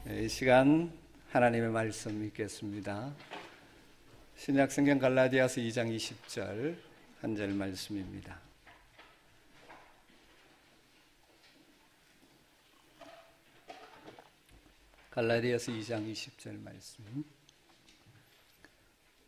이 시간 하나님의 말씀 읽겠습니다. 신약 성경 갈라디아서 2장 20절 한 절 말씀입니다. 갈라디아서 2장 20절 말씀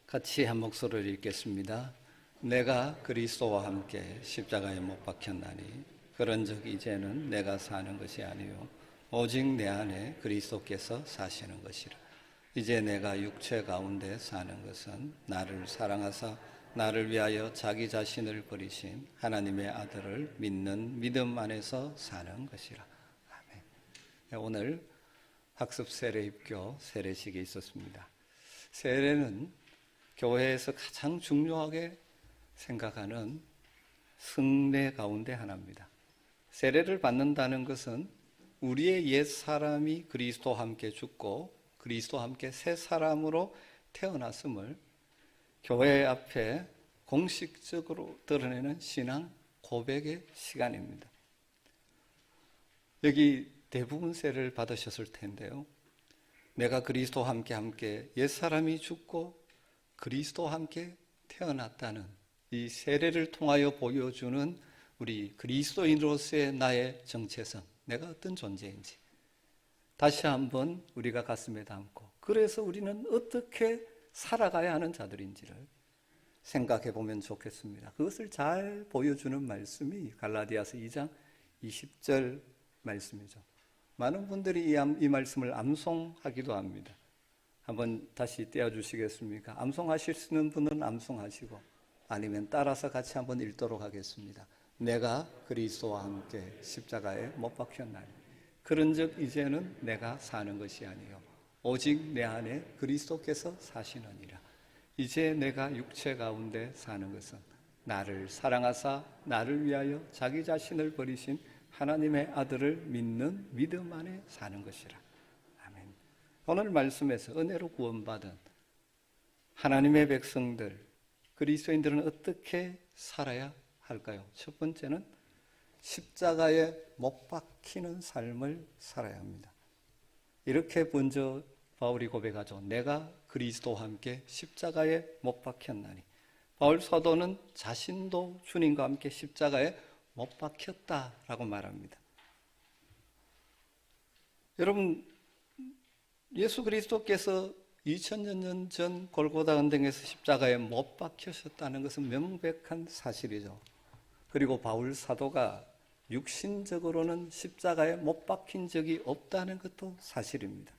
같이 한 목소리로 읽겠습니다. 내가 그리스도와 함께 십자가에 못 박혔나니 그런즉 이제는 내가 사는 것이 아니요 오직 내 안에 그리스도께서 사시는 것이라. 이제 내가 육체 가운데 사는 것은 나를 사랑하사 나를 위하여 자기 자신을 버리신 하나님의 아들을 믿는 믿음 안에서 사는 것이라. 아멘. 오늘 학습 세례 입교 세례식이 있었습니다. 세례는 교회에서 가장 중요하게 생각하는 승례 가운데 하나입니다. 세례를 받는다는 것은 우리의 옛 사람이 그리스도와 함께 죽고 그리스도와 함께 새 사람으로 태어났음을 교회 앞에 공식적으로 드러내는 신앙 고백의 시간입니다. 여기 대부분 세례를 받으셨을 텐데요. 내가 그리스도와 함께 옛 사람이 죽고 그리스도와 함께 태어났다는 이 세례를 통하여 보여주는 우리 그리스도인으로서의 나의 정체성, 내가 어떤 존재인지 다시 한번 우리가 가슴에 담고, 그래서 우리는 어떻게 살아가야 하는 자들인지를 생각해 보면 좋겠습니다. 그것을 잘 보여주는 말씀이 갈라디아서 2장 20절 말씀이죠. 많은 분들이 이 말씀을 암송하기도 합니다. 한번 다시 떼어주시겠습니까? 암송하실 수 있는 분은 암송하시고 아니면 따라서 같이 한번 읽도록 하겠습니다. 내가 그리스도와 함께 십자가에 못 박혔나니 그런즉 이제는 내가 사는 것이 아니요 오직 내 안에 그리스도께서 사시느니라. 이제 내가 육체 가운데 사는 것은 나를 사랑하사 나를 위하여 자기 자신을 버리신 하나님의 아들을 믿는 믿음 안에 사는 것이라. 아멘. 오늘 말씀에서 은혜로 구원받은 하나님의 백성들, 그리스도인들은 어떻게 살아야 할까요? 첫 번째는 십자가에 못 박히는 삶을 살아야 합니다. 이렇게 먼저 바울이 고백하죠. 내가 그리스도와 함께 십자가에 못 박혔나니. 바울 사도는 자신도 주님과 함께 십자가에 못 박혔다라고 말합니다. 여러분, 예수 그리스도께서 2000년 전 골고다 언덕에서 십자가에 못 박히셨다는 것은 명백한 사실이죠. 그리고 바울 사도가 육신적으로는 십자가에 못 박힌 적이 없다는 것도 사실입니다.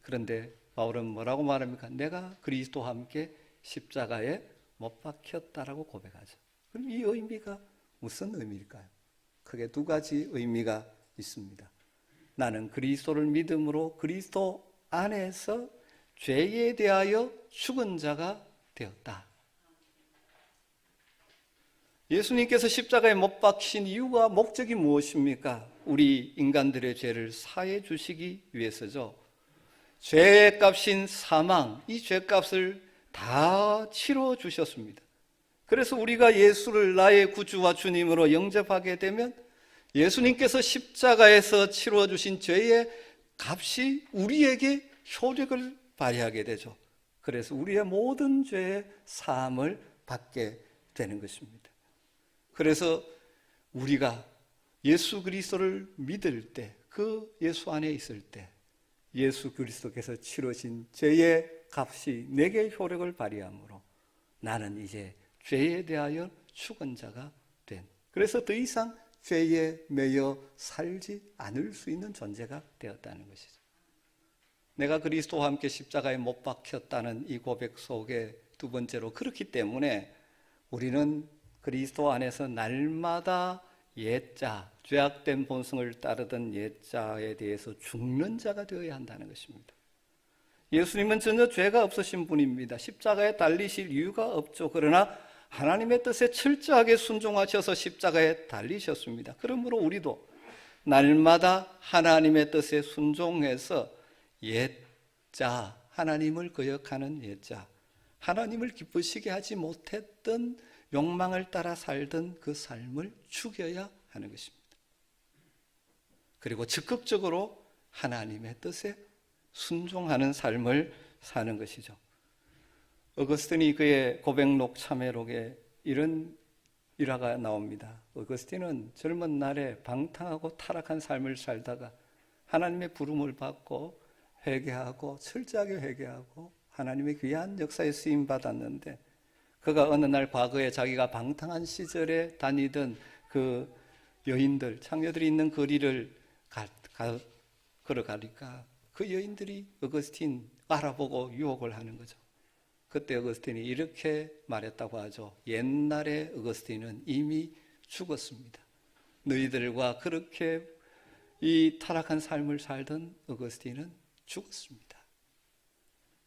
그런데 바울은 뭐라고 말합니까? 내가 그리스도와 함께 십자가에 못 박혔다라고 고백하죠. 그럼 이 의미가 무슨 의미일까요? 크게 두 가지 의미가 있습니다. 나는 그리스도를 믿음으로 그리스도 안에서 죄에 대하여 죽은 자가 되었다. 예수님께서 십자가에 못 박히신 이유가 목적이 무엇입니까? 우리 인간들의 죄를 사해 주시기 위해서죠. 죄의 값인 사망, 이 죄값을 다 치러 주셨습니다. 그래서 우리가 예수를 나의 구주와 주님으로 영접하게 되면 예수님께서 십자가에서 치러 주신 죄의 값이 우리에게 효력을 발휘하게 되죠. 그래서 우리의 모든 죄의 사함을 받게 되는 것입니다. 그래서 우리가 예수 그리스도를 믿을 때, 그 예수 안에 있을 때 예수 그리스도께서 치르신 죄의 값이 내게 효력을 발휘하므로 나는 이제 죄에 대하여 죽은 자가 된, 그래서 더 이상 죄에 매여 살지 않을 수 있는 존재가 되었다는 것이죠. 내가 그리스도와 함께 십자가에 못 박혔다는 이 고백 속에 두 번째로, 그렇기 때문에 우리는 그리스도 안에서 날마다 옛자, 죄악된 본성을 따르던 옛자에 대해서 죽는 자가 되어야 한다는 것입니다. 예수님은 전혀 죄가 없으신 분입니다. 십자가에 달리실 이유가 없죠. 그러나 하나님의 뜻에 철저하게 순종하셔서 십자가에 달리셨습니다. 그러므로 우리도 날마다 하나님의 뜻에 순종해서 옛자, 하나님을 거역하는 옛자, 하나님을 기쁘시게 하지 못했던 욕망을 따라 살던 그 삶을 죽여야 하는 것입니다. 그리고 적극적으로 하나님의 뜻에 순종하는 삶을 사는 것이죠. 어거스틴이 그의 고백록 참회록에 이런 일화가 나옵니다. 어거스틴은 젊은 날에 방탕하고 타락한 삶을 살다가 하나님의 부름을 받고 회개하고 철저하게 회개하고 하나님의 귀한 역사에 쓰임 받았는데, 그가 어느 날 과거에 자기가 방탕한 시절에 다니던 그 여인들, 창녀들이 있는 거리를 걸어가니까 그 여인들이 어거스틴 알아보고 유혹을 하는 거죠. 그때 어거스틴이 이렇게 말했다고 하죠. 옛날에 어거스틴은 이미 죽었습니다. 너희들과 그렇게 이 타락한 삶을 살던 어거스틴은 죽었습니다.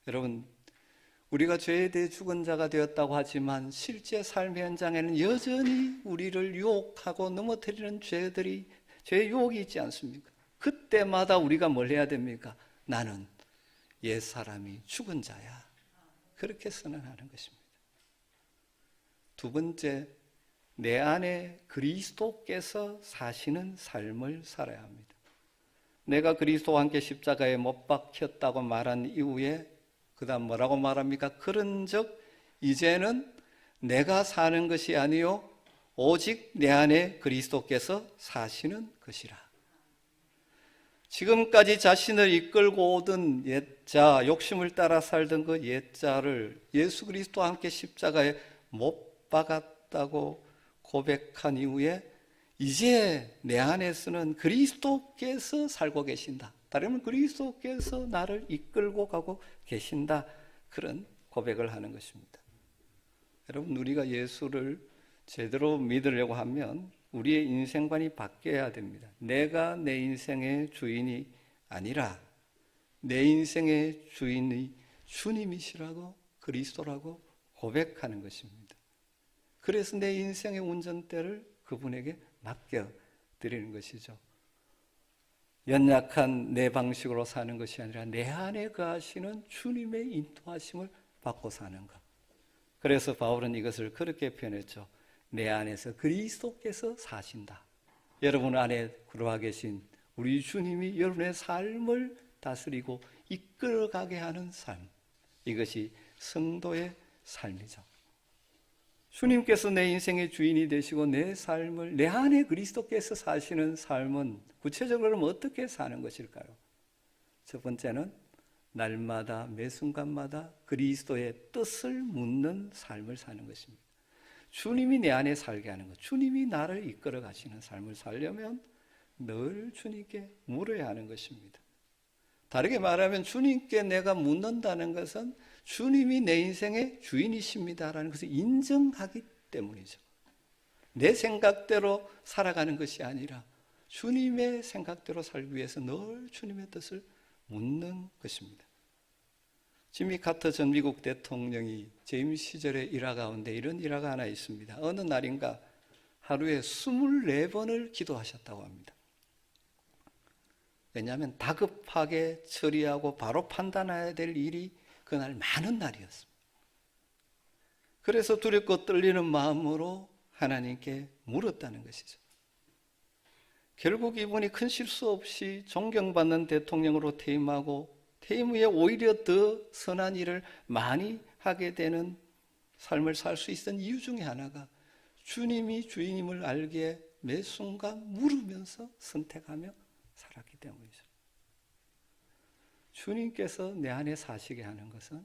여러분, 우리가 죄에 대해 죽은 자가 되었다고 하지만 실제 삶의 현장에는 여전히 우리를 유혹하고 넘어뜨리는 죄의 유혹이 있지 않습니까? 그때마다 우리가 뭘 해야 됩니까? 나는 옛사람이 죽은 자야. 그렇게 선언하는 것입니다. 두 번째, 내 안에 그리스도께서 사시는 삶을 살아야 합니다. 내가 그리스도와 함께 십자가에 못 박혔다고 말한 이후에 그 다음 뭐라고 말합니까? 그런즉 이제는 내가 사는 것이 아니요 오직 내 안에 그리스도께서 사시는 것이라. 지금까지 자신을 이끌고 오던 옛자, 욕심을 따라 살던 그 옛자를 예수 그리스도와 함께 십자가에 못 박았다고 고백한 이후에 이제 내 안에서는 그리스도께서 살고 계신다. 다르면 그리스도께서 나를 이끌고 가고 계신다. 그런 고백을 하는 것입니다. 여러분, 우리가 예수를 제대로 믿으려고 하면 우리의 인생관이 바뀌어야 됩니다. 내가 내 인생의 주인이 아니라 내 인생의 주인이 주님이시라고, 그리스도라고 고백하는 것입니다. 그래서 내 인생의 운전대를 그분에게 맡겨드리는 것이죠. 연약한 내 방식으로 사는 것이 아니라 내 안에 거하시는 주님의 인도하심을 받고 사는 것. 그래서 바울은 이것을 그렇게 표현했죠. 내 안에서 그리스도께서 사신다. 여러분 안에 들어와 계신 우리 주님이 여러분의 삶을 다스리고 이끌어가게 하는 삶. 이것이 성도의 삶이죠. 주님께서 내 인생의 주인이 되시고 내 삶을, 내 안에 그리스도께서 사시는 삶은 구체적으로 어떻게 사는 것일까요? 첫 번째는 날마다 매 순간마다 그리스도의 뜻을 묻는 삶을 사는 것입니다. 주님이 내 안에 살게 하는 것, 주님이 나를 이끌어 가시는 삶을 살려면 늘 주님께 물어야 하는 것입니다. 다르게 말하면 주님께 내가 묻는다는 것은 주님이 내 인생의 주인이십니다라는 것을 인정하기 때문이죠. 내 생각대로 살아가는 것이 아니라 주님의 생각대로 살기 위해서 늘 주님의 뜻을 묻는 것입니다. 지미 카터 전 미국 대통령이 재임 시절의 일화 가운데 이런 일화가 하나 있습니다. 어느 날인가 하루에 24번을 기도하셨다고 합니다. 왜냐하면 다급하게 처리하고 바로 판단해야 될 일이 그날 많은 날이었습니다. 그래서 두렵고 떨리는 마음으로 하나님께 물었다는 것이죠. 결국 이분이 큰 실수 없이 존경받는 대통령으로 퇴임하고 퇴임 후에 오히려 더 선한 일을 많이 하게 되는 삶을 살 수 있었던 이유 중에 하나가 주님이 주인임을 알기에 매 순간 물으면서 선택하며 살았기 때문이죠. 주님께서 내 안에 사시게 하는 것은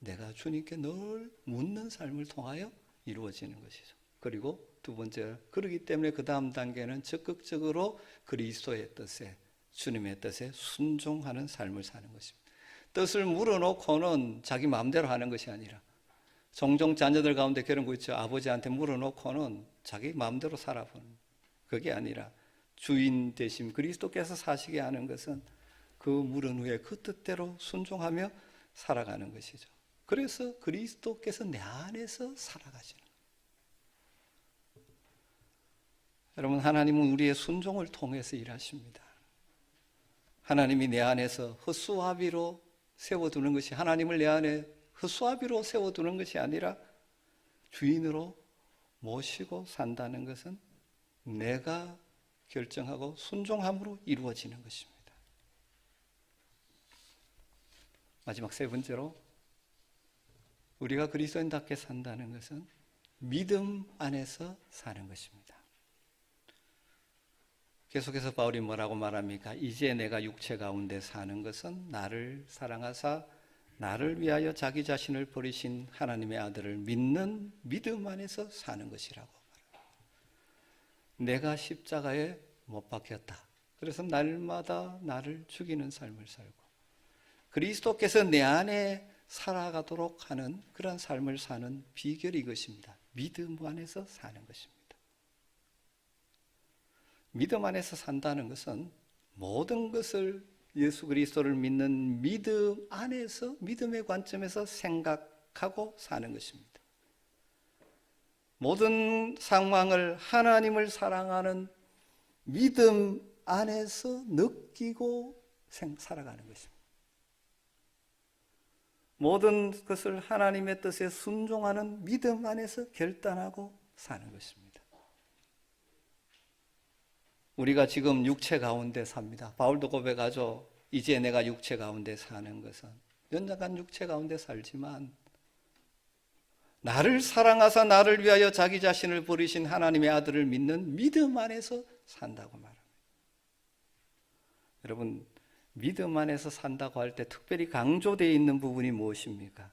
내가 주님께 늘 묻는 삶을 통하여 이루어지는 것이죠. 그리고 두 번째, 그렇기 때문에 그 다음 단계는 적극적으로 그리스도의 뜻에, 주님의 뜻에 순종하는 삶을 사는 것입니다. 뜻을 물어놓고는 자기 마음대로 하는 것이 아니라, 종종 자녀들 가운데 그런 거 있죠. 아버지한테 물어놓고는 자기 마음대로 살아보는, 그게 아니라 주인 되심 그리스도께서 사시게 하는 것은 그 물은 후에 그 뜻대로 순종하며 살아가는 것이죠. 그래서 그리스도께서 내 안에서 살아가시는 거예요. 여러분, 하나님은 우리의 순종을 통해서 일하십니다. 하나님이 내 안에서 허수아비로 세워두는 것이, 하나님을 내 안에 허수아비로 세워두는 것이 아니라 주인으로 모시고 산다는 것은 내가 결정하고 순종함으로 이루어지는 것입니다. 마지막 세 번째로 우리가 그리스도인답게 산다는 것은 믿음 안에서 사는 것입니다. 계속해서 바울이 뭐라고 말합니까? 이제 내가 육체 가운데 사는 것은 나를 사랑하사 나를 위하여 자기 자신을 버리신 하나님의 아들을 믿는 믿음 안에서 사는 것이라고 말합니다. 내가 십자가에 못 박혔다. 그래서 날마다 나를 죽이는 삶을 살고 그리스도께서 내 안에 살아가도록 하는 그런 삶을 사는 비결이 이것입니다. 믿음 안에서 사는 것입니다. 믿음 안에서 산다는 것은 모든 것을 예수 그리스도를 믿는 믿음 안에서 믿음의 관점에서 생각하고 사는 것입니다. 모든 상황을 하나님을 사랑하는 믿음 안에서 느끼고 살아가는 것입니다. 모든 것을 하나님의 뜻에 순종하는 믿음 안에서 결단하고 사는 것입니다. 우리가 지금 육체 가운데 삽니다. 바울도 고백하죠. 이제 내가 육체 가운데 사는 것은 연약한 육체 가운데 살지만 나를 사랑하사 나를 위하여 자기 자신을 버리신 하나님의 아들을 믿는 믿음 안에서 산다고 말합니다. 여러분, 믿음 안에서 산다고 할 때 특별히 강조되어 있는 부분이 무엇입니까?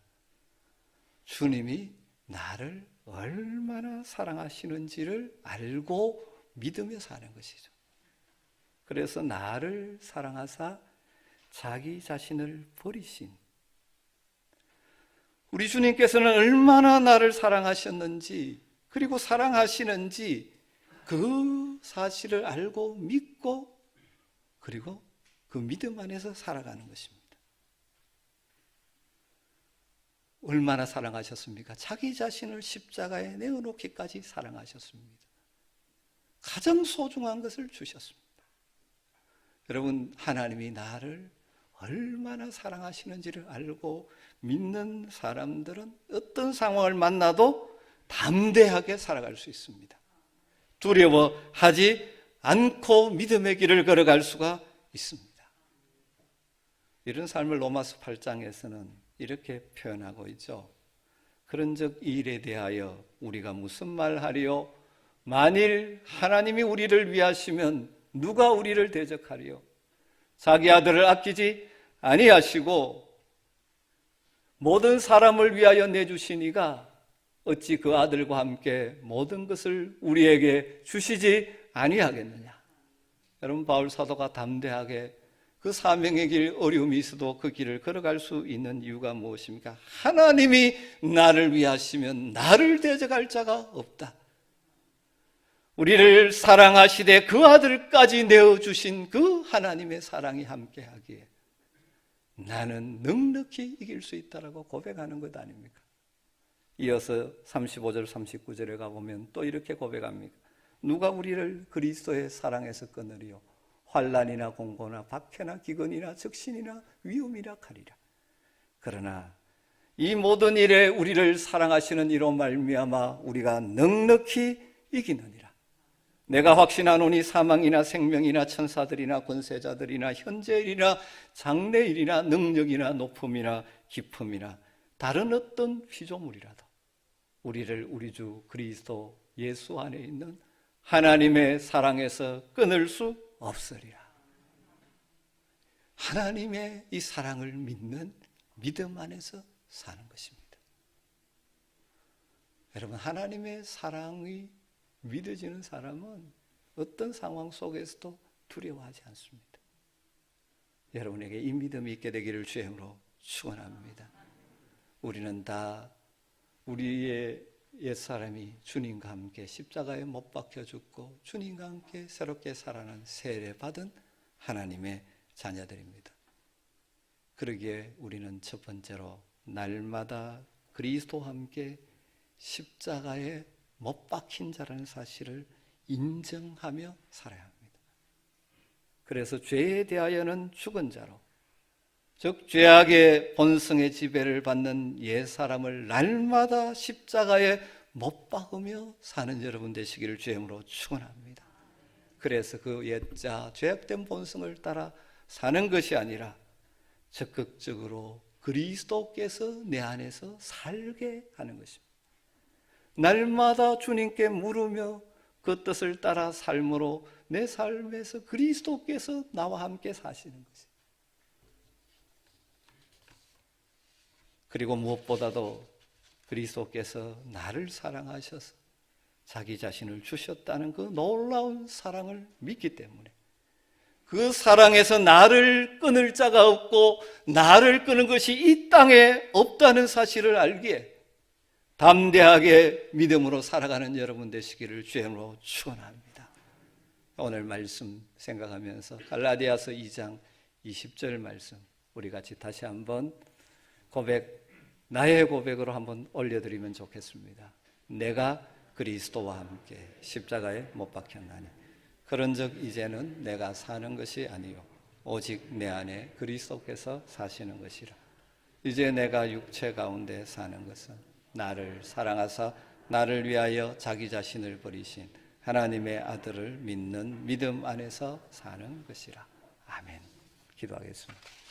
주님이 나를 얼마나 사랑하시는지를 알고 믿으며 사는 것이죠. 그래서 나를 사랑하사 자기 자신을 버리신 우리 주님께서는 얼마나 나를 사랑하셨는지 그리고 사랑하시는지 그 사실을 알고 믿고 그리고 그 믿음 안에서 살아가는 것입니다. 얼마나 사랑하셨습니까? 자기 자신을 십자가에 내어놓기까지 사랑하셨습니다. 가장 소중한 것을 주셨습니다. 여러분, 하나님이 나를 얼마나 사랑하시는지를 알고 믿는 사람들은 어떤 상황을 만나도 담대하게 살아갈 수 있습니다. 두려워하지 않고 믿음의 길을 걸어갈 수가 있습니다. 이런 삶을 로마서 8장에서는 이렇게 표현하고 있죠. 그런즉 이 일에 대하여 우리가 무슨 말하리요? 만일 하나님이 우리를 위하시면 누가 우리를 대적하리요? 자기 아들을 아끼지 아니하시고 모든 사람을 위하여 내주신 이가 어찌 그 아들과 함께 모든 것을 우리에게 주시지 아니하겠느냐? 여러분, 바울 사도가 담대하게 그 사명의 길, 어려움이 있어도 그 길을 걸어갈 수 있는 이유가 무엇입니까? 하나님이 나를 위하시면 나를 대적할 자가 없다. 우리를 사랑하시되 그 아들까지 내어주신 그 하나님의 사랑이 함께하기에 나는 넉넉히 이길 수 있다라고 고백하는 것 아닙니까? 이어서 35절 39절에 가보면 또 이렇게 고백합니다. 누가 우리를 그리스도의 사랑에서 끊으리요? 환난이나 공고나 박해나 기근이나 적신이나 위험이라 하리라. 그러나 이 모든 일에 우리를 사랑하시는 이로 말미암아 우리가 넉넉히 이기느니라. 내가 확신하노니 사망이나 생명이나 천사들이나 권세자들이나 현재일이나 장래일이나 능력이나 높음이나 깊음이나 다른 어떤 피조물이라도 우리를 우리 주 그리스도 예수 안에 있는 하나님의 사랑에서 끊을 수 없으리라. 하나님의 이 사랑을 믿는 믿음 안에서 사는 것입니다. 여러분, 하나님의 사랑이 믿어지는 사람은 어떤 상황 속에서도 두려워하지 않습니다. 여러분에게 이 믿음이 있게 되기를 주의 이름으로 축원합니다. 우리는 다 우리의 옛사람이 주님과 함께 십자가에 못 박혀 죽고 주님과 함께 새롭게 살아난 세례받은 하나님의 자녀들입니다. 그러기에 우리는 첫 번째로 날마다 그리스도와 함께 십자가에 못 박힌 자라는 사실을 인정하며 살아야 합니다. 그래서 죄에 대하여는 죽은 자로, 즉 죄악의 본성의 지배를 받는 옛사람을 날마다 십자가에 못 박으며 사는 여러분 되시기를 주의 이름으로 축원합니다. 그래서 그 옛자 죄악된 본성을 따라 사는 것이 아니라 적극적으로 그리스도께서 내 안에서 살게 하는 것입니다. 날마다 주님께 물으며 그 뜻을 따라 삶으로 내 삶에서 그리스도께서 나와 함께 사시는 것입니다. 그리고 무엇보다도 그리스도께서 나를 사랑하셔서 자기 자신을 주셨다는 그 놀라운 사랑을 믿기 때문에 그 사랑에서 나를 끊을 자가 없고 나를 끄는 것이 이 땅에 없다는 사실을 알기에 담대하게 믿음으로 살아가는 여러분 되시기를 주님으로 축원합니다. 오늘 말씀 생각하면서 갈라디아서 2장 20절 말씀 우리 같이 다시 한번 나의 고백으로 한번 올려드리면 좋겠습니다. 내가 그리스도와 함께 십자가에 못 박혔나니 그런즉 이제는 내가 사는 것이 아니요 오직 내 안에 그리스도께서 사시는 것이라. 이제 내가 육체 가운데 사는 것은 나를 사랑하사 나를 위하여 자기 자신을 버리신 하나님의 아들을 믿는 믿음 안에서 사는 것이라. 아멘. 기도하겠습니다.